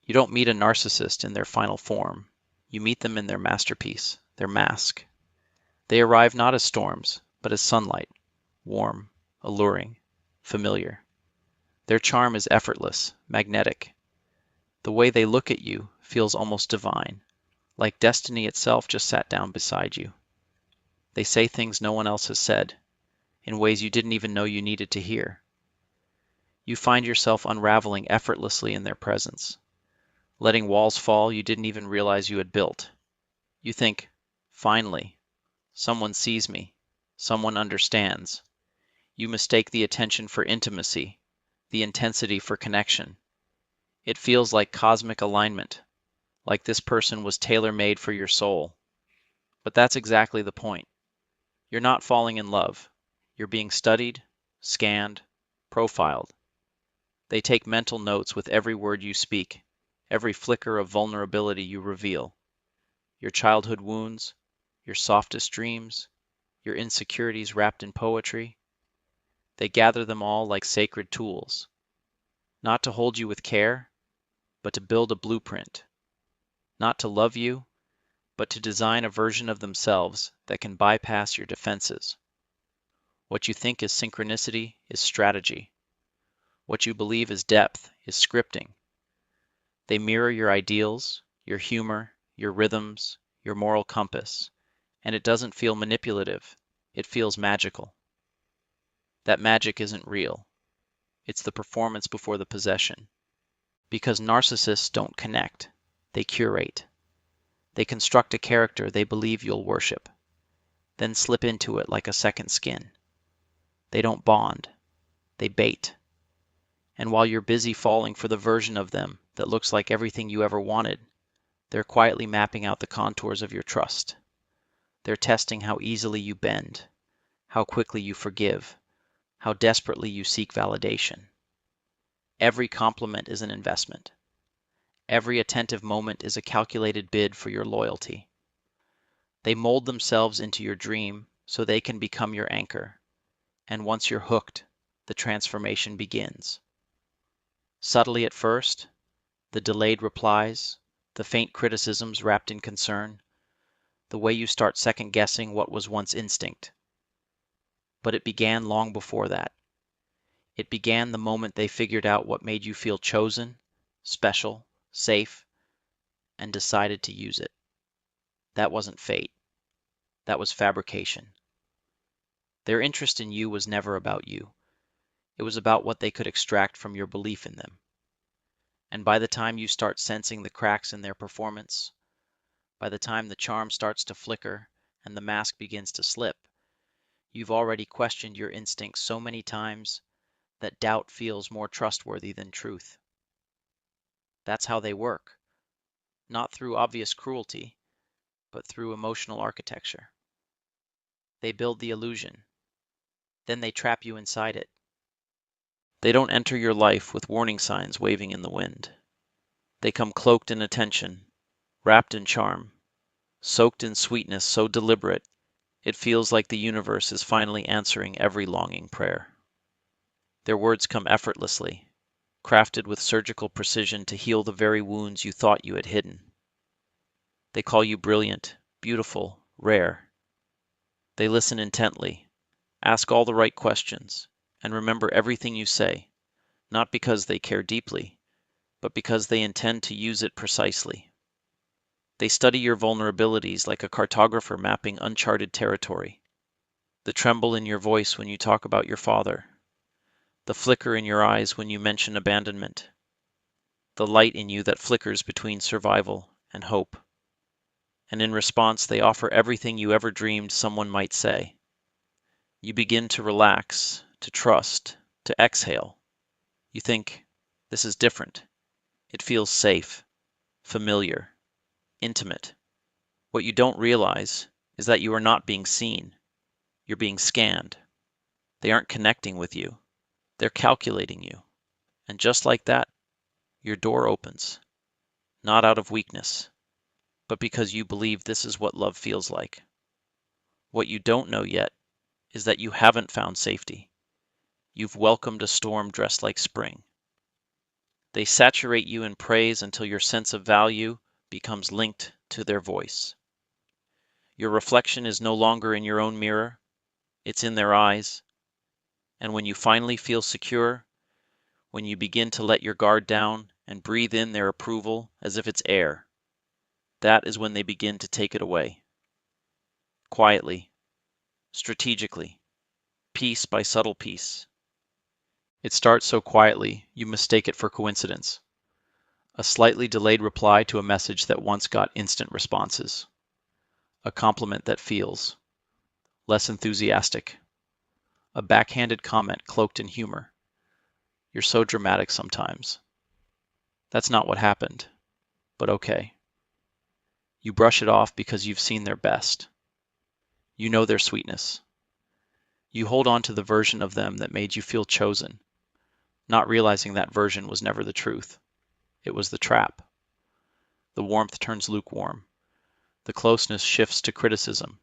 You don't meet a narcissist in their final form. You meet them in their masterpiece, their mask. They arrive not as storms, but as sunlight, warm, alluring, familiar. Their charm is effortless, magnetic. The way they look at you feels almost divine, like destiny itself just sat down beside you. They say things no one else has said, in ways you didn't even know you needed to hear. You find yourself unraveling effortlessly in their presence, letting walls fall you didn't even realize you had built. You think, finally, someone sees me, someone understands. You mistake the attention for intimacy, the intensity for connection. It feels like cosmic alignment, like this person was tailor-made for your soul. But that's exactly the point. You're not falling in love. You're being studied, scanned, profiled. They take mental notes with every word you speak, every flicker of vulnerability you reveal. Your childhood wounds, your softest dreams, your insecurities wrapped in poetry. They gather them all like sacred tools, not to hold you with care, but to build a blueprint, not to love you, but to design a version of themselves that can bypass your defenses. What you think is synchronicity is strategy. What you believe is depth is scripting. They mirror your ideals, your humor, your rhythms, your moral compass, and it doesn't feel manipulative. It feels magical. That magic isn't real. It's the performance before the possession. Because narcissists don't connect. They curate. They construct a character they believe you'll worship, then slip into it like a second skin. They don't bond. They bait. And while you're busy falling for the version of them that looks like everything you ever wanted, they're quietly mapping out the contours of your trust. They're testing how easily you bend, how quickly you forgive, how desperately you seek validation. Every compliment is an investment. Every attentive moment is a calculated bid for your loyalty. They mold themselves into your dream so they can become your anchor. And once you're hooked, the transformation begins. Subtly at first, the delayed replies, the faint criticisms wrapped in concern, the way you start second-guessing what was once instinct. But it began long before that. It began the moment they figured out what made you feel chosen, special, safe, and decided to use it. That wasn't fate. That was fabrication. Their interest in you was never about you. It was about what they could extract from your belief in them. And by the time you start sensing the cracks in their performance, by the time the charm starts to flicker and the mask begins to slip, you've already questioned your instincts so many times that doubt feels more trustworthy than truth. That's how they work, not through obvious cruelty, but through emotional architecture. They build the illusion, then they trap you inside it. They don't enter your life with warning signs waving in the wind. They come cloaked in attention, wrapped in charm, soaked in sweetness so deliberate it feels like the universe is finally answering every longing prayer. Their words come effortlessly, crafted with surgical precision to heal the very wounds you thought you had hidden. They call you brilliant, beautiful, rare. They listen intently, ask all the right questions, and remember everything you say, not because they care deeply, but because they intend to use it precisely. They study your vulnerabilities like a cartographer mapping uncharted territory. The tremble in your voice when you talk about your father, the flicker in your eyes when you mention abandonment, the light in you that flickers between survival and hope. And in response, they offer everything you ever dreamed someone might say. You begin to relax, to trust, to exhale. You think, this is different. It feels safe, familiar, intimate. What you don't realize is that you are not being seen. You're being scanned. They aren't connecting with you. They're calculating you. And just like that, your door opens. Not out of weakness, but because you believe this is what love feels like. What you don't know yet is that you haven't found safety. You've welcomed a storm dressed like spring. They saturate you in praise until your sense of value becomes linked to their voice. Your reflection is no longer in your own mirror, it's in their eyes. And when you finally feel secure, when you begin to let your guard down and breathe in their approval as if it's air, that is when they begin to take it away. Quietly, strategically, piece by subtle piece. It starts so quietly, you mistake it for coincidence. A slightly delayed reply to a message that once got instant responses. A compliment that feels less enthusiastic. A backhanded comment cloaked in humor. You're so dramatic sometimes. That's not what happened, but okay. You brush it off because you've seen their best. You know their sweetness. You hold on to the version of them that made you feel chosen, not realizing that version was never the truth. It was the trap. The warmth turns lukewarm. The closeness shifts to criticism,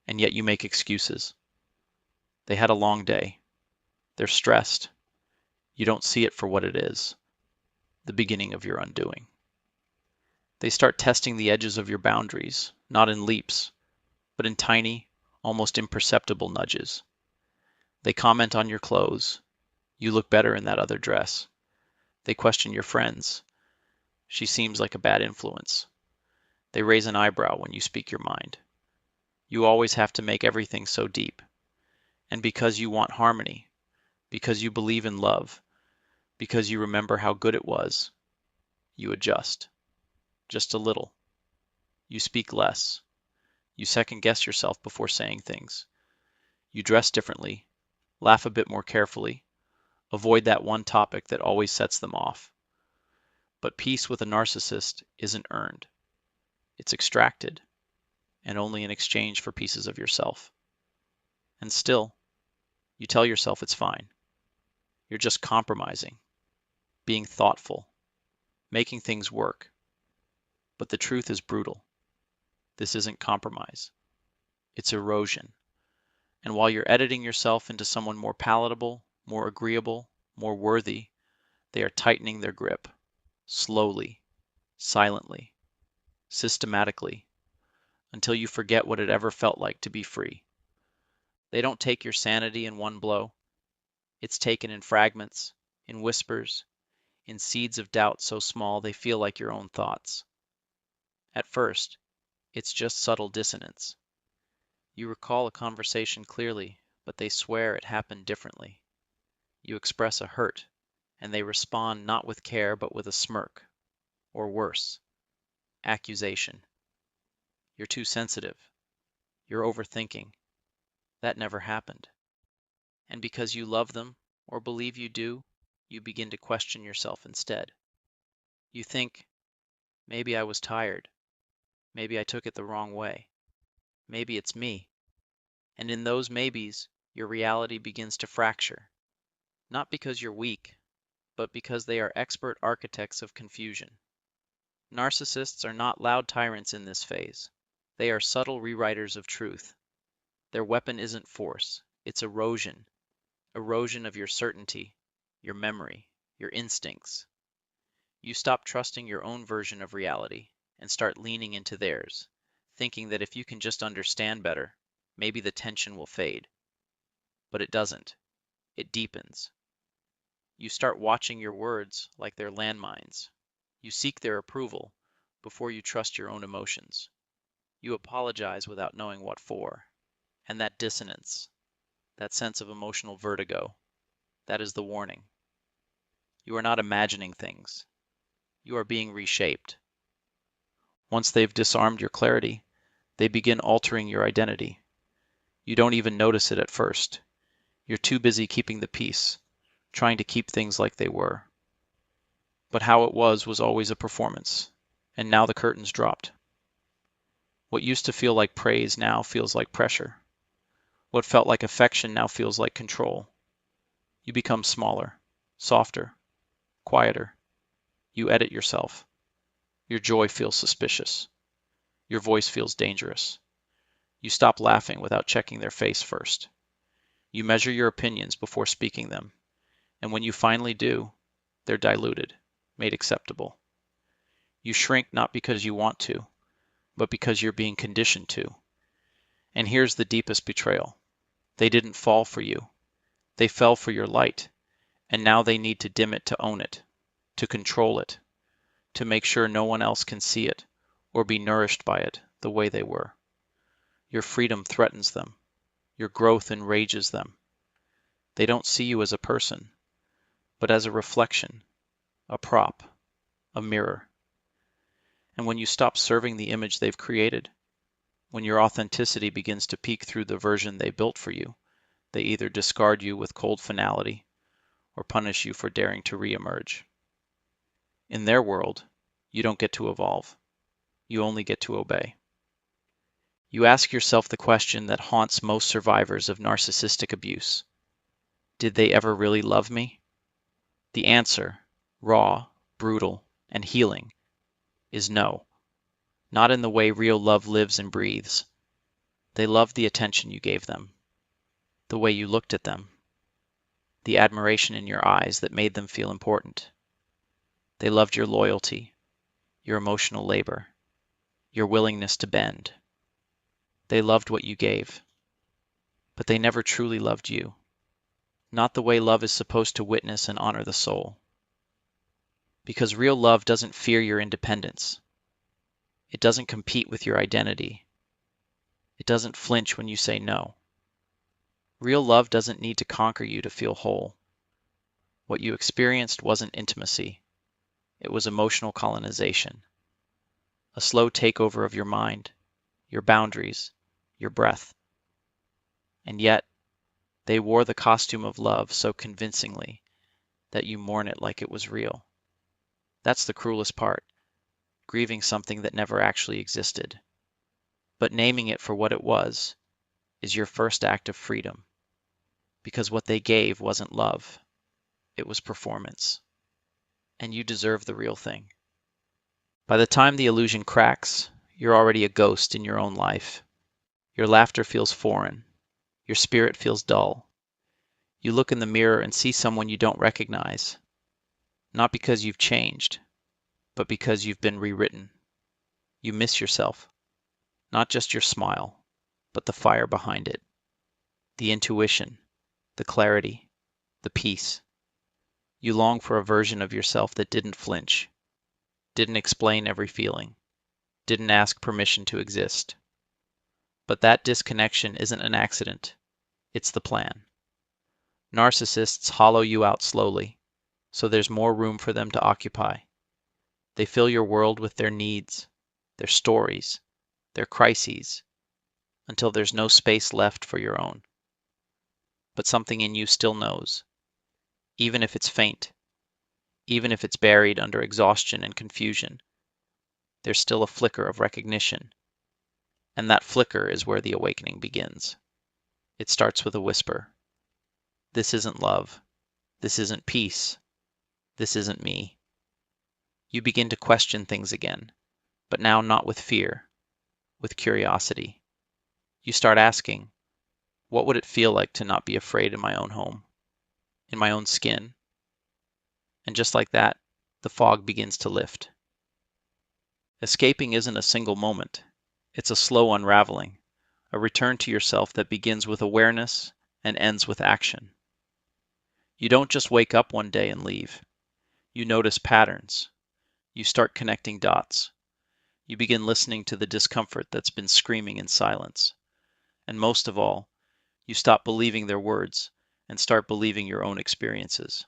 and yet you make excuses. They had a long day. They're stressed. You don't see it for what it is, the beginning of your undoing. They start testing the edges of your boundaries, not in leaps, but in tiny, almost imperceptible nudges. They comment on your clothes. You look better in that other dress. They question your friends. She seems like a bad influence. They raise an eyebrow when you speak your mind. You always have to make everything so deep. And because you want harmony, because you believe in love, because you remember how good it was, you adjust. Just a little. You speak less. You second guess yourself before saying things. You dress differently, laugh a bit more carefully, avoid that one topic that always sets them off. But peace with a narcissist isn't earned. It's extracted, and only in exchange for pieces of yourself. And still, you tell yourself it's fine. You're just compromising, being thoughtful, making things work. But the truth is brutal. This isn't compromise. It's erosion. And while you're editing yourself into someone more palatable, more agreeable, more worthy, they are tightening their grip, slowly, silently, systematically, until you forget what it ever felt like to be free. They don't take your sanity in one blow. It's taken in fragments, in whispers, in seeds of doubt so small they feel like your own thoughts. At first, it's just subtle dissonance. You recall a conversation clearly, but they swear it happened differently. You express a hurt, and they respond not with care but with a smirk, or worse, accusation. You're too sensitive. You're overthinking. That never happened. And because you love them, or believe you do, you begin to question yourself instead. You think, maybe I was tired. Maybe I took it the wrong way. Maybe it's me. And in those maybes, your reality begins to fracture. Not because you're weak, but because they are expert architects of confusion. Narcissists are not loud tyrants in this phase. They are subtle rewriters of truth. Their weapon isn't force, it's erosion. Erosion of your certainty, your memory, your instincts. You stop trusting your own version of reality and start leaning into theirs, thinking that if you can just understand better, maybe the tension will fade. But it doesn't. It deepens. You start watching your words like they're landmines. You seek their approval before you trust your own emotions. You apologize without knowing what for. And that dissonance, that sense of emotional vertigo, that is the warning. You are not imagining things. You are being reshaped. Once they've disarmed your clarity, they begin altering your identity. You don't even notice it at first. You're too busy keeping the peace, trying to keep things like they were. But how it was always a performance, and now the curtain's dropped. What used to feel like praise now feels like pressure. What felt like affection now feels like control. You become smaller, softer, quieter. You edit yourself. Your joy feels suspicious. Your voice feels dangerous. You stop laughing without checking their face first. You measure your opinions before speaking them, and when you finally do, They're diluted, made acceptable. You shrink not because you want to, but because you're being conditioned to. And here's the deepest betrayal. They didn't fall for you. They fell for your light, and now they need to dim it to own it, to control it, to make sure no one else can see it or be nourished by it the way they were. Your freedom threatens them. Your growth enrages them. They don't see you as a person, but as a reflection, a prop, a mirror. And when you stop serving the image they've created, when your authenticity begins to peek through the version they built for you, they either discard you with cold finality or punish you for daring to re-emerge. In their world, you don't get to evolve. You only get to obey. You ask yourself the question that haunts most survivors of narcissistic abuse. Did they ever really love me? The answer, raw, brutal, and healing, is no. Not in the way real love lives and breathes. They loved the attention you gave them, the way you looked at them, the admiration in your eyes that made them feel important. They loved your loyalty, your emotional labor, your willingness to bend. They loved what you gave, but they never truly loved you. Not the way love is supposed to witness and honor the soul. Because real love doesn't fear your independence. It doesn't compete with your identity. It doesn't flinch when you say no. Real love doesn't need to conquer you to feel whole. What you experienced wasn't intimacy. It was emotional colonization. A slow takeover of your mind, your boundaries, your breath. And yet, they wore the costume of love so convincingly that you mourn it like it was real. That's the cruelest part, grieving something that never actually existed. But naming it for what it was is your first act of freedom, because what they gave wasn't love, it was performance. And you deserve the real thing. By the time the illusion cracks, you're already a ghost in your own life. Your laughter feels foreign. Your spirit feels dull. You look in the mirror and see someone you don't recognize, not because you've changed, but because you've been rewritten. You miss yourself, not just your smile, but the fire behind it, the intuition, the clarity, the peace. You long for a version of yourself that didn't flinch, didn't explain every feeling, didn't ask permission to exist. But that disconnection isn't an accident, it's the plan. Narcissists hollow you out slowly, so there's more room for them to occupy. They fill your world with their needs, their stories, their crises, until there's no space left for your own. But something in you still knows, even if it's faint, even if it's buried under exhaustion and confusion, there's still a flicker of recognition, and that flicker is where the awakening begins. It starts with a whisper. This isn't love. This isn't peace. This isn't me. You begin to question things again, but now not with fear, with curiosity. You start asking, what would it feel like to not be afraid in my own home, in my own skin? And just like that, the fog begins to lift. Escaping isn't a single moment. It's a slow unraveling, a return to yourself that begins with awareness and ends with action. You don't just wake up one day and leave. You notice patterns. You start connecting dots. You begin listening to the discomfort that's been screaming in silence. And most of all, you stop believing their words and start believing your own experiences.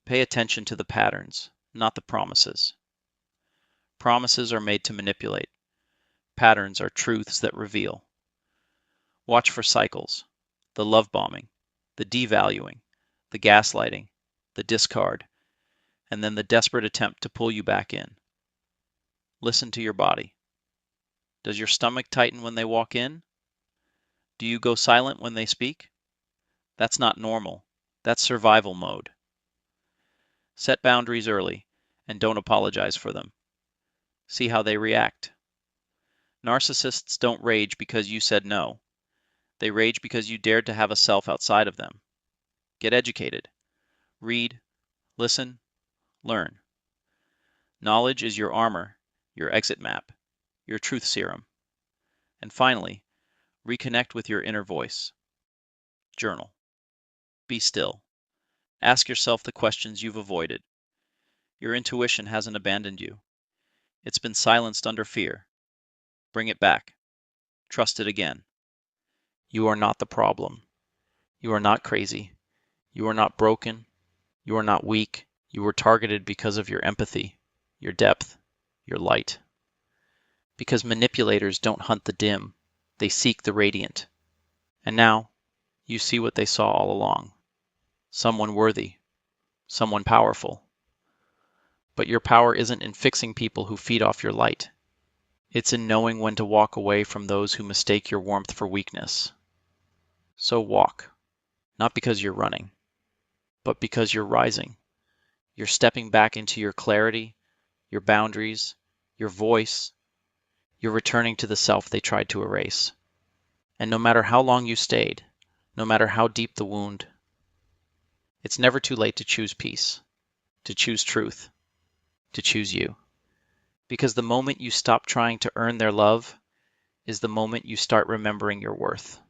Pay attention to the patterns, not the promises. Promises are made to manipulate. Patterns are truths that reveal. Watch for cycles, the love bombing, the devaluing, the gaslighting, the discard, and then the desperate attempt to pull you back in. Listen to your body. Does your stomach tighten when they walk in? Do you go silent when they speak? That's not normal. That's survival mode. Set boundaries early and don't apologize for them. See how they react. Narcissists don't rage because you said no. They rage because you dared to have a self outside of them. Get educated. Read, listen, Learn. Knowledge is your armor, your exit map, your truth serum. And finally, reconnect with your inner voice. Journal. Be still. Ask yourself the questions you've avoided. Your intuition hasn't abandoned you. It's been silenced under fear. Bring it back. Trust it again. You are not the problem. You are not crazy. You are not broken. You are not weak. You were targeted because of your empathy, your depth, your light. Because manipulators don't hunt the dim, they seek the radiant. And now, you see what they saw all along. Someone worthy, someone powerful. But your power isn't in fixing people who feed off your light. It's in knowing when to walk away from those who mistake your warmth for weakness. So walk, not because you're running, but because you're rising. You're stepping back into your clarity, your boundaries, your voice. You're returning to the self they tried to erase. And no matter how long you stayed, no matter how deep the wound, it's never too late to choose peace, to choose truth, to choose you. Because the moment you stop trying to earn their love is the moment you start remembering your worth.